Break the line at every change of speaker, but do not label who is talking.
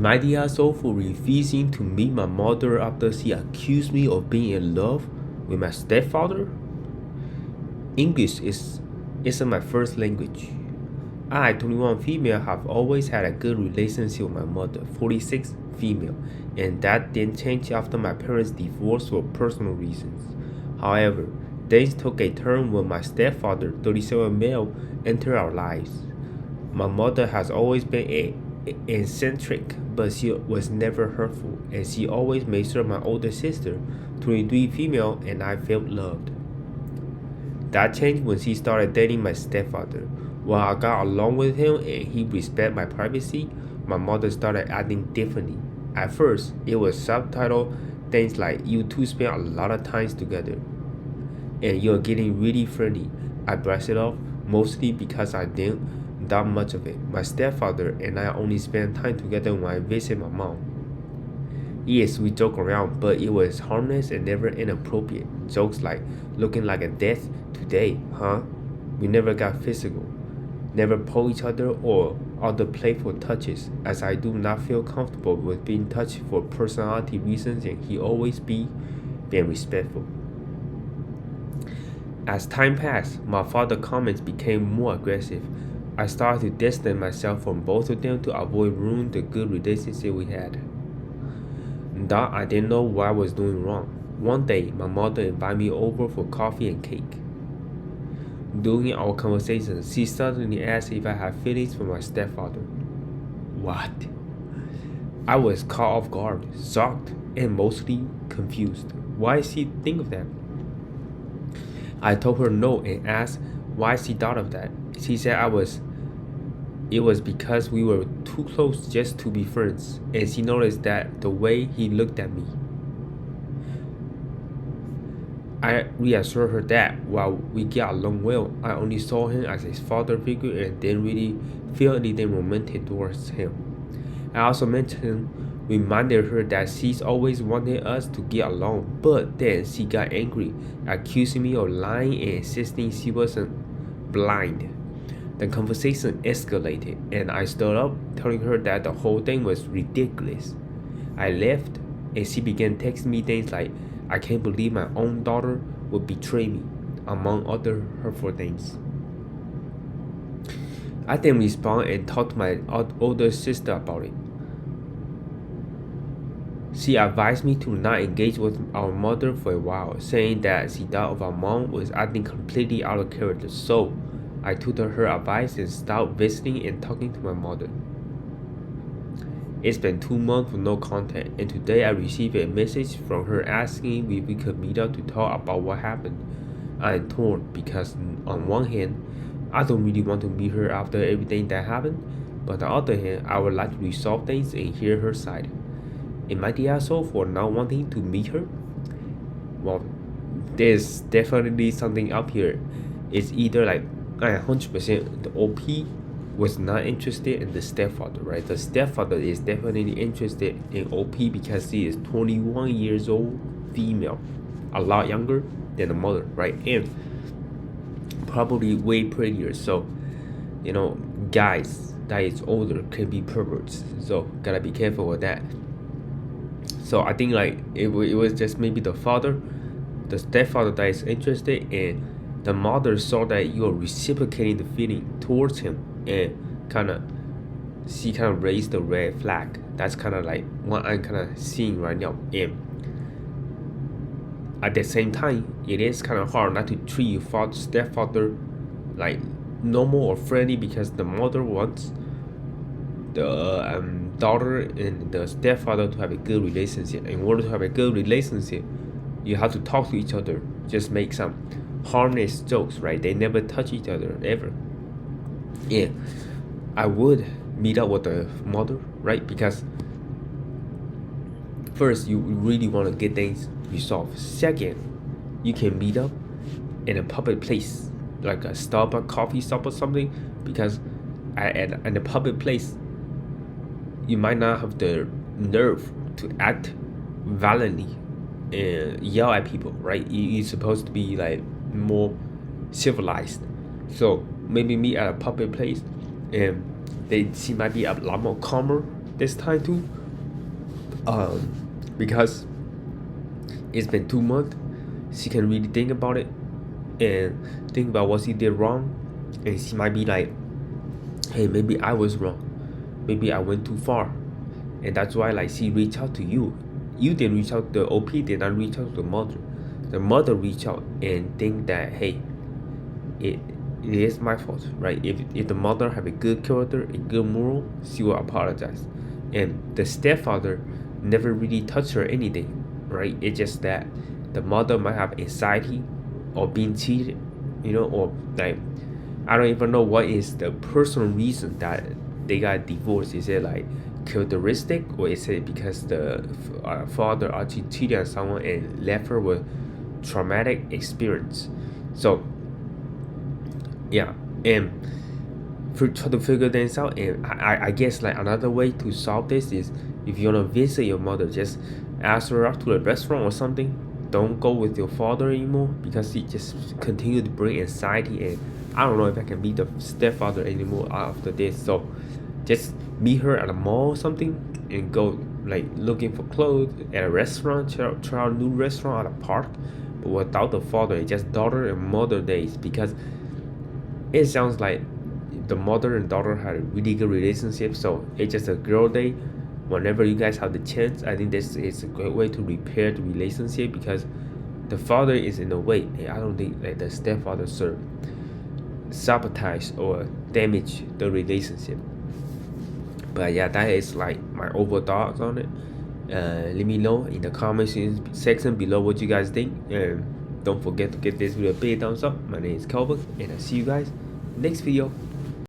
My dear soul for refusing to meet my mother after she accused me of being in love with my stepfather? English isn't my first language. I, 21 female, have always had a good relationship with my mother, 46 female, and that didn't change after my parents' divorce for personal reasons. However, things took a turn when my stepfather, 37 male, entered our lives. My mother has always been eccentric, but she was never hurtful, and she always made sure my older sister, 23 female, and I felt loved. That changed when she started dating my stepfather. While I got along with him and he respected my privacy, my mother started acting differently. At first, it was subtitle things like "you two spend a lot of time together" and "you're getting really friendly." I brushed it off, mostly because I didn't that much of it. My stepfather and I only spent time together when I visit my mom. Yes, we joke around, but it was harmless and never inappropriate. Jokes like looking like a death today, huh? We never got physical, never pull each other or other playful touches, as I do not feel comfortable with being touched for personality reasons, and he always being respectful. As time passed, my father's comments became more aggressive. I started to distance myself from both of them to avoid ruining the good relationship we had. That I didn't know what I was doing wrong. One day, my mother invited me over for coffee and cake. During our conversation, she suddenly asked if I had feelings for my stepfather. What? I was caught off guard, shocked, and mostly confused. Why did she think of that? I told her no and asked why she thought of that. She said it was because we were too close just to be friends, and she noticed that the way he looked at me. I reassured her that while we get along well, I only saw him as his father figure and didn't really feel anything romantic towards him. I also reminded her that she's always wanted us to get along, but then she got angry, accusing me of lying and insisting she wasn't blind. The conversation escalated, and I stood up, telling her that the whole thing was ridiculous. I left, and she began texting me things like, "I can't believe my own daughter would betray me," among other hurtful things. I then responded and talked to my older sister about it. She advised me to not engage with our mother for a while, saying that she thought of our mom was acting completely out of character. So I took her advice and stopped visiting and talking to my mother. It's been 2 months with no contact, and today I received a message from her asking if we could meet up to talk about what happened. I am torn because on one hand, I don't really want to meet her after everything that happened, but on the other hand, I would like to resolve things and hear her side. Am I the asshole for not wanting to meet her? Well, there's definitely something up here. It's either like 100% the OP was not interested in the stepfather, right? The stepfather is definitely interested in OP because she is 21 years old, female, a lot younger than the mother, right? And probably way prettier. So, guys that is older can be perverts. So gotta be careful with that. So I think like it was just maybe the stepfather that is interested, and the mother saw that you are reciprocating the feeling towards him, and she kind of raised the red flag. That's kind of like what I'm kind of seeing right now. And at the same time, it is kind of hard not to treat your stepfather like normal or friendly, because the mother wants the daughter and the stepfather to have a good relationship. In order to have a good relationship, you have to talk to each other, just make some harmless jokes, right? They never touch each other ever. Yeah, I would meet up with the mother, right? Because first, you really want to get things resolved. Second, you can meet up in a public place like a Starbucks coffee shop or something, because at a public place you might not have the nerve to act violently and yell at people, right? You're supposed to be like more civilized. So maybe meet at a public place, and she might be a lot more calmer, this time too. Because it's been 2 months, she can really think about it and think about what she did wrong, and she might be like, hey, maybe I was wrong, maybe I went too far, and that's why like she reached out to you. You didn't reach out. The OP did not reach out to the mother. The mother reached out and think that, hey, it is my fault, right? If the mother have a good character, a good moral, she will apologize. And the stepfather never really touched her anything, right? It's just that the mother might have anxiety or being cheated, or like, I don't even know what is the personal reason that they got divorced. Is it like characteristic, or is it because the father actually cheated on someone and left her with traumatic experience? So yeah, and try to figure things out. And I guess like another way to solve this is, if you want to visit your mother, just ask her out to a restaurant or something. Don't go with your father anymore, because he just continue to bring anxiety, and I don't know if I can be the stepfather anymore after this. So just meet her at a mall or something, and go like looking for clothes at a restaurant, try a new restaurant at a park, but without the father. It's just daughter and mother days, because it sounds like the mother and daughter had a really good relationship. So it's just a girl day. Whenever you guys have the chance, I think this is a great way to repair the relationship, because the father is in the way, and I don't think like the stepfather should sabotage or damage the relationship. But yeah, that is like my overall thoughts on it. Let me know in the comment section below what you guys think, and don't forget to give this video a big thumbs up. My name is Kelvin, and I'll see you guys next video.